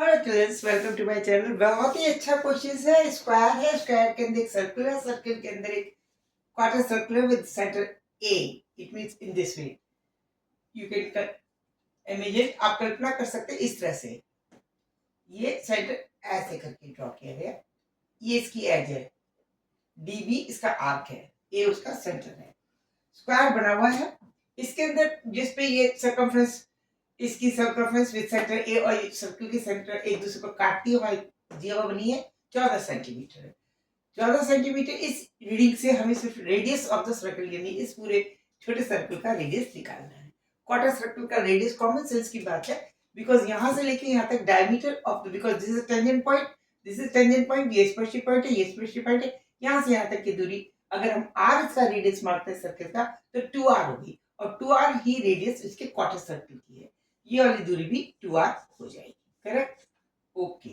Hello students, welcome to my channel. बहुत ही अच्छा क्वेश्चन है। स्क्वायर के अंदर एक सर्कल है, सर्कल के अंदर एक quarter circle with centre A. It means in this way you can imagine, आप कल्पना कर सकते हैं इस तरह से। ये सेंटर ऐसे करके ड्रॉ किया गया, ये इसकी एज है, डीबी इसका आर्क है, ए उसका सेंटर है, स्क्वायर बना हुआ है। इसके अंदर जिस पे ये सर्कमफ्रेंस, इसकी सर्कमफ्रेंस विद सेंटर ए और सर्कल के सेंटर एक दूसरे को काटती हुई जीवा बनी है 14 सेंटीमीटर है। 14 सेंटीमीटर इस रीडिंग से हमें सिर्फ रेडियस ऑफ द सर्कल यानी इस पूरे छोटे सर्कल का रेडियस निकालना है। क्वार्टर सर्कल का रेडियस कॉमन सेंस की बात है, बिकॉज यहां से लेके यहां तक diameter of the, because this is tangent point, this is tangent point, ये स्पर्शी पॉइंट है, ये स्पर्शी पॉइंट है। यहां से यहां तक की दूरी अगर हम आर इसका रेडियस मारते हैं सर्कल का तो 2r होगी, और 2r ही रेडियस इसके क्वार्टर सर्कल की है। ये वाली दूरी भी 2r हो जाएगी। Correct? Okay,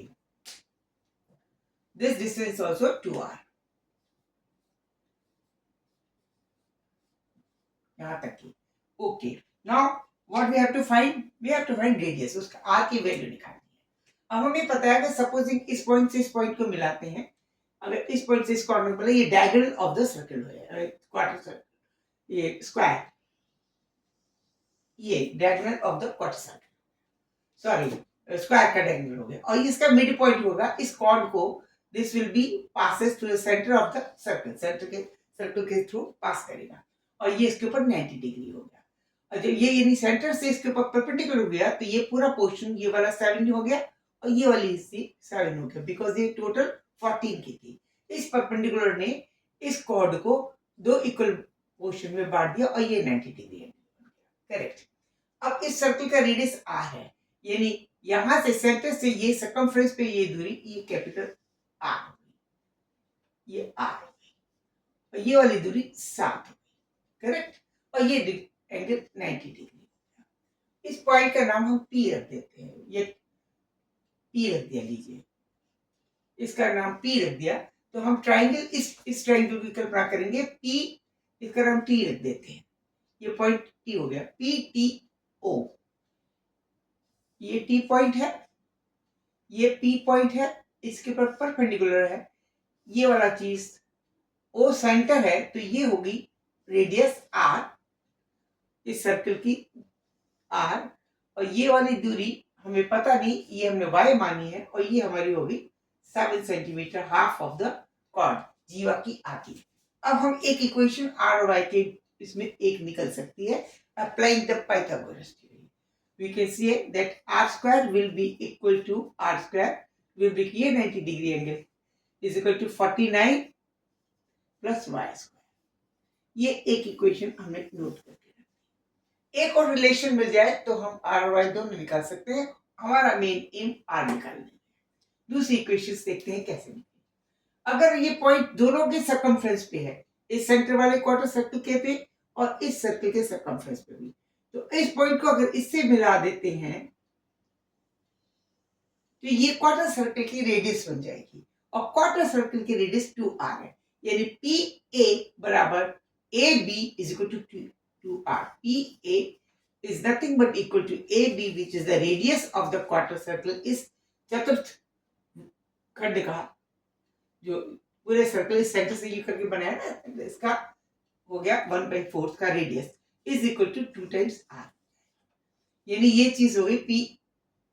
this distance also 2r। यहां तक की okay. Now what we have to find, we have to find radius, उसका r की वैल्यू निकालनी है। अब हमें पता है कि सपोजिंग इस पॉइंट से इस पॉइंट को मिलाते हैं, अगर इस पॉइंट से इस कॉर्नर पर ये डायगोनल ऑफ द सर्कल है, क्वार्टर सर्कल, ये स्क्वायर, ये diagonal of the quarter circle, sorry square का डायगोनल हो गया, और इसका मिड पॉइंट होगा इस कॉर्ड को, this will B passes through the centre of the circle, circle के थ्रू पास करेगा, और ये इसके ऊपर 90 डिग्री हो गया। और जब ये यानी सेंटर से इसके ऊपर परपेंडिकुलर हो गया तो ये पूरा पोर्शन ये वाला 7 हो गया, और ये वाली हिस्से 7 हो गया, बिकॉज ये टोटल 14 की थी। इस परपेंडिकुलर ने इस कॉर्ड को दो इक्वल पोर्शन में बांट दिया, और ये 90 डिग्री है। करेक्ट। अब इस सर्कल का रेडियस r है, यानी यहां से सेंटर से ये सर्कमफ्रेंस पे ये दूरी, ये कैपिटल r होगी, ये r होगी, और ये वाली दूरी 7 होगी। करेक्ट? और ये एंगल 90 डिग्री। इस पॉइंट का नाम हम P रख देते हैं, ये P रख दिया, लीजिए इसका नाम P रख दिया। तो हम ट्राइंगल, इस ट्राइंगल की कल्पना करेंगे, P इसका नाम T रख देते हैं, ये पॉइंट T हो गया, PTO। ये T पॉइंट है, ये P पॉइंट है, इसके ऊपर परपेंडिकुलर है, ये वाला चीज O सेंटर है, तो ये होगी रेडियस R, इस सर्कल की R, और ये वाली दूरी हमें पता नहीं, ये हमने y मानी है, और ये हमारी होगी 7 centimetre, half of the chord, जीवा की आती। अब हम एक इक्वेशन r और y के इसमें एक निकल सकती है, applying the Pythagoras theorem. We can say that r square will be equal to r square will be ये 90 degree angle is equal to 49 plus y square। ये एक इक्वेशन हमने नोट करके रखी। एक और रिलेशन मिल जाए तो हम r और y दोनों निकाल सकते हैं। हमारा मेन एम r निकालने है। दूसरी इक्वेशन देखते हैं कैसे निकले। अगर ये पॉइंट दोनों के सर्कमफ्रेंस पे है, इस सेंटर वाले क्वार्टर सर्कल के पे और इस सर्कल के सर्कमफ्रेंस पे भी, तो इस पॉइंट को अगर इससे मिला देते हैं तो ये क्वार्टर सर्कल की रेडियस बन जाएगी, और क्वार्टर सर्कल की रेडियस 2r है, यानी पी ए बराबर A B is equal to 2r। P A is nothing but equal to A B which is the radius of the quarter circle. इस चतुर्थ खंड का जो पूरे सर्कल इस सेंटर से यू करके बनाया ना, इसका हो गया 1/4 का radius is equal to 2 times r, यानी ये चीज हो गई पी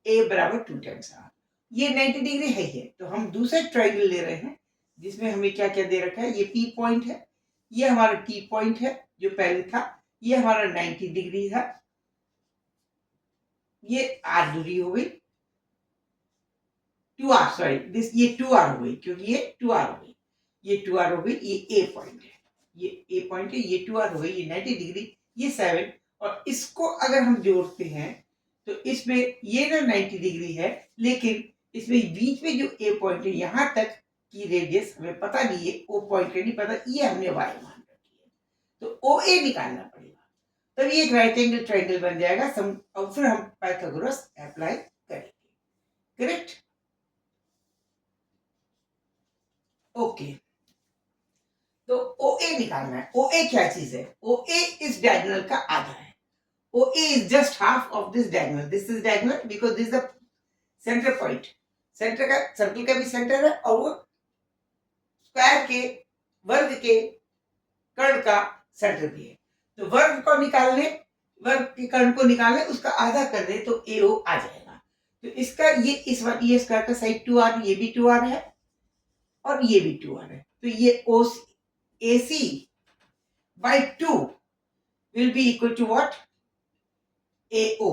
ए बराबर 2 टाइम्स r। ये 90 डिग्री है ही, तो हम दूसरे ट्रायंगल ले रहे हैं जिसमें हमें क्या क्या दे रखा है, ये P पॉइंट है, ये हमारा T पॉइंट है जो पहले था, ये हमारा 90 डिग्री है, ये R दूरी हो गई 2r, सॉरी दिस, ये 2r हो गई क्योंकि ये 2r हो गई, ये 2r हो गई, ये A पॉइंट है, ये A पॉइंट है, ये 2r हो गई, ये 90 डिग्री, ये 7, और इसको अगर हम जोड़ते हैं तो इसमें ये ना 90 डिग्री है, लेकिन इसमें बीच में जो ए पॉइंट है यहां तक की रेडियस हमें पता नहीं है, ओ पॉइंट का नहीं पता, ये हमने वाई मान रखी है, तो ओ ए निकालना पड़ेगा, तब ये एक राइट एंगल ट्रायंगल बन जाएगा। और फिर हम पाइथागोरस अप्लाई करेंगे। करेक्ट? ओके, तो ओ ए निकालना है। ओ ए क्या चीज है? ओ ए इस डायगोनल का आधा है, O A is just half of this diagonal, this is diagonal because this is the centre point, centre का, सर्कल का भी सेंटर है और वो स्क्वायर के, वर्ग के कर्ण का सेंटर भी है। तो वर्ग को निकालने, वर्ग के कर्ण को निकालने, उसका आधा कर दे तो AO आ जाएगा। तो इसका ये स्क्वायर का साइड 2r, ये भी 2r है और ये भी 2r है। तो ये AC by 2 will be equal to what? AO,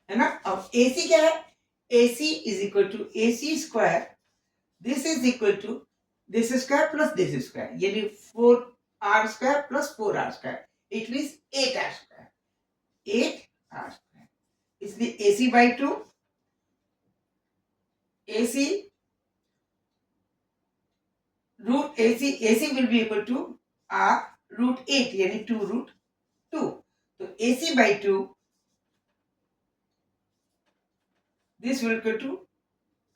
है ना। अब AC क्या है? AC is equal to AC square, this is equal to this square plus this square, यानी 4r square plus 4r square, it means 8r square, 8r square। इसलिए AC by 2, AC root AC will be equal to r root 8, यानी 2 root 2। तो AC by 2, this will equal to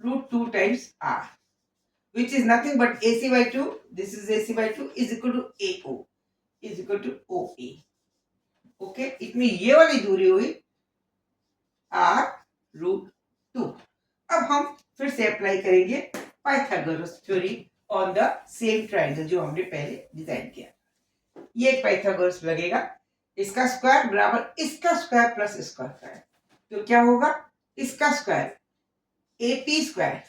root 2 times r, which is nothing but AC by 2, this is AC by 2 is equal to AO, is equal to OA। Okay, इसमें ये वाली दूरी हुई r root 2। अब हम फिर से अप्लाई करेंगे Pythagoras theory on the same triangle जो हमने पहले डिजाइन किया। ये पाइथागोरस लगेगा, इसका स्क्वायर बराबर इसका स्क्वायर प्लस इसका स्क्वायर, तो क्या होगा? इसका square AP square,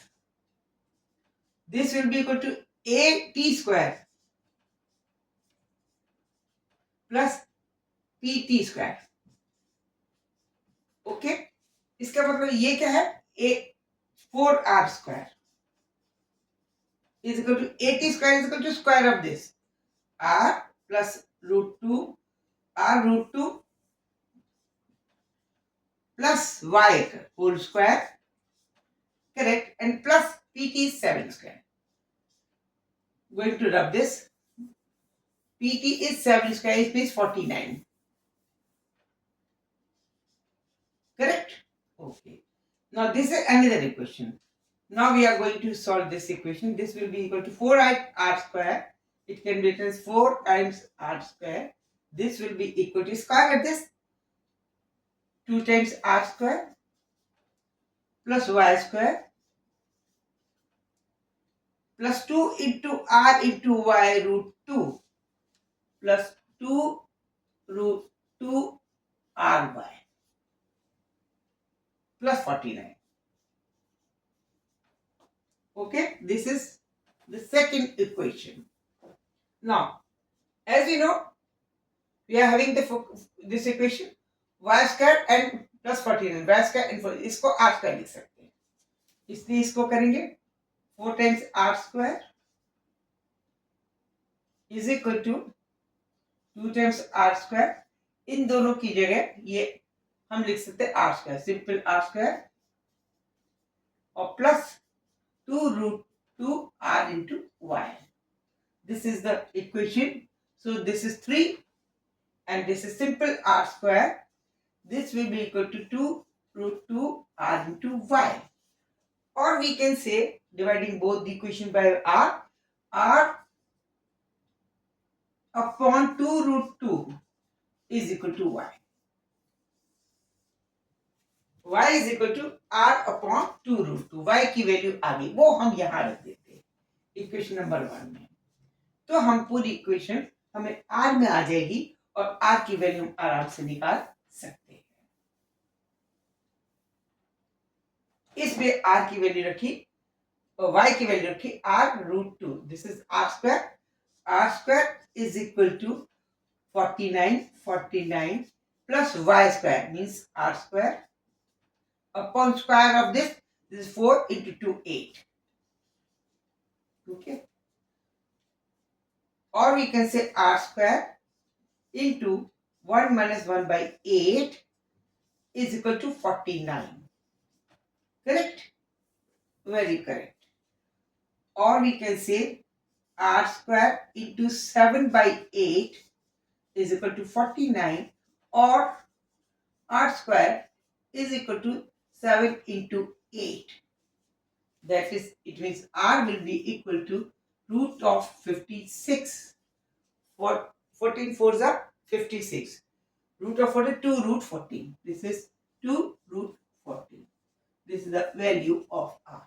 this will be equal to AT square plus PT square. Okay, इसका मतलब ये क्या है? 4r square is equal to AT square is equal to square of this r plus root 2 r root 2 plus y whole square, correct, and plus PT is 7 square. Going to rub this, PT is 7 square, it means 49, correct? Okay, now this is another equation. Now we are going to solve this equation. This will be equal to 4r square, it can be written as 4 times r square, this will be equal to square of this 2 times r square plus y square plus 2 into r into y root 2 plus 2 root 2 ry plus 49. Okay, this is the second equation. Now, as we know, we are having this equation y square and plus 49, y square and इसको r square लिख सकते हैं, इसलिए इसको करेंगे 4 times r square is equal to 2 times r square। इन दोनों की जगह ये हम लिख सकते हैं r square, simple r square, और plus 2 root 2 r into y। This is the equation. So this is 3 and this is simple r square. This will be equal to 2 root 2 r into y. Or we can say, dividing both the equation by r upon 2 root 2 is equal to y. Y is equal to r upon 2 root 2. Y की value आ गई, वो हम यहां रख देते हैं equation number 1 में। तो हम पूरी इक्वेशन हमें r में आ जाएगी और r की वैल्यू हम आराम से निकाल सकते हैं। इसमें r की वैल्यू रखी और y की वैल्यू रखी r root 2, this is r square is equal to 49 plus y square means r square upon square of this is 4 into 2 8. Okay, or we can say r square into 1 minus 1 by 8 is equal to 49, correct? Very correct. Or we can say r square into 7 by 8 is equal to 49, or r square is equal to 7 into 8. That is, it means r will be equal to root of 56. For 14 fours are 56. Root of 42 root 14. This is 2 root 14. the value of r.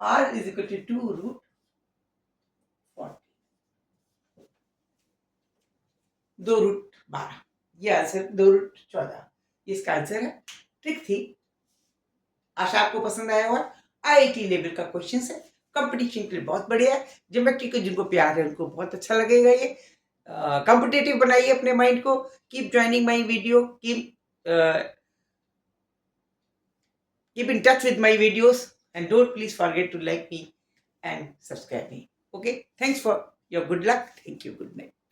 r is equal to 2 root 40, 2 root 12, ये answer 2 root 14, इसका answer है। Trick थी, आशा आपको पसंद आया होगा। IIT level का question है, कंपटीशन के लिए बहुत बढ़िया है। ज्योमेट्री को जिनको प्यार है उनको बहुत अच्छा लगेगा ये। कॉम्पिटिटिव बनाइए अपने माइंड को। Keep joining my video, keep in touch with my videos, and don't please forget to like me and subscribe me. Okay, thanks for your good luck. Thank you. Good night.